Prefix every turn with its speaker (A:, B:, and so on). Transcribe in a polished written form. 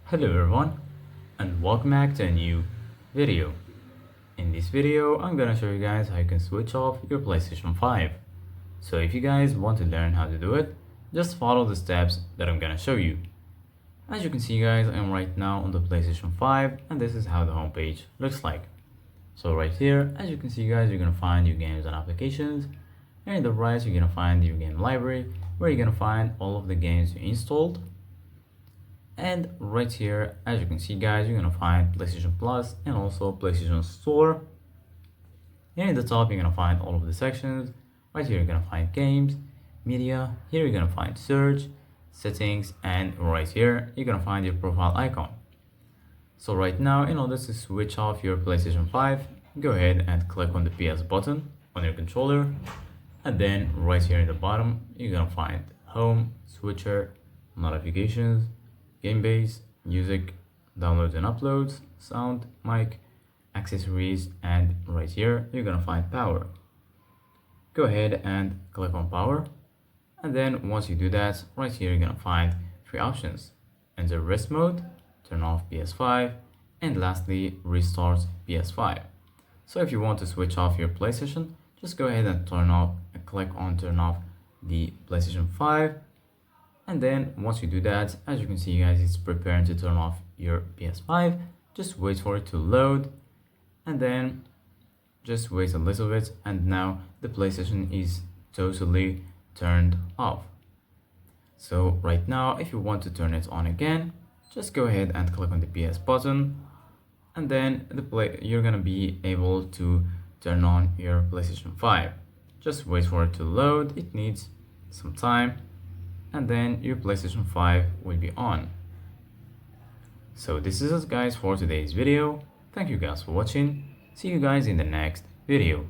A: Hello everyone and welcome back to a new video. In this video I'm gonna show you guys how you can switch off your PlayStation 5. So if you guys want to learn how to do it, just follow the steps that I'm gonna show you. As you can see guys, I'm right now on the PlayStation 5 and this is how the homepage looks like. So right here, as you can see guys, you're gonna find your games and applications, and in the right you're gonna find your game library where you're gonna find all of the games you installed. And right here, as you can see guys, you're gonna find PlayStation Plus and also PlayStation Store. And in the top, you're gonna find all of the sections. Right here, you're gonna find games, media. Here, you're gonna find search, settings, and right here, you're gonna find your profile icon. So right now, in order to switch off your PlayStation 5, go ahead and click on the PS button on your controller. And then right here in the bottom, you're gonna find home, switcher, notifications, game base, music, downloads and uploads, sound, mic, accessories, and right here you're gonna find power. Go ahead and click on power, and then once you do that, right here you're gonna find three options: enter rest mode, turn off PS5, and lastly restart PS5. So if you want to switch off your PlayStation, just go ahead and click on turn off the PlayStation 5. And then once you do that, as you can see guys, it's preparing to turn off your PS5. Just wait for it to load, and then just wait a little bit, and now the PlayStation is totally turned off. So right now, if you want to turn it on again, just go ahead and click on the PS button, and then you're gonna be able to turn on your PlayStation 5. Just wait for it to load, it needs some time, and then your PlayStation 5 will be on. So this is it guys for today's video. Thank you guys for watching. See you guys in the next video.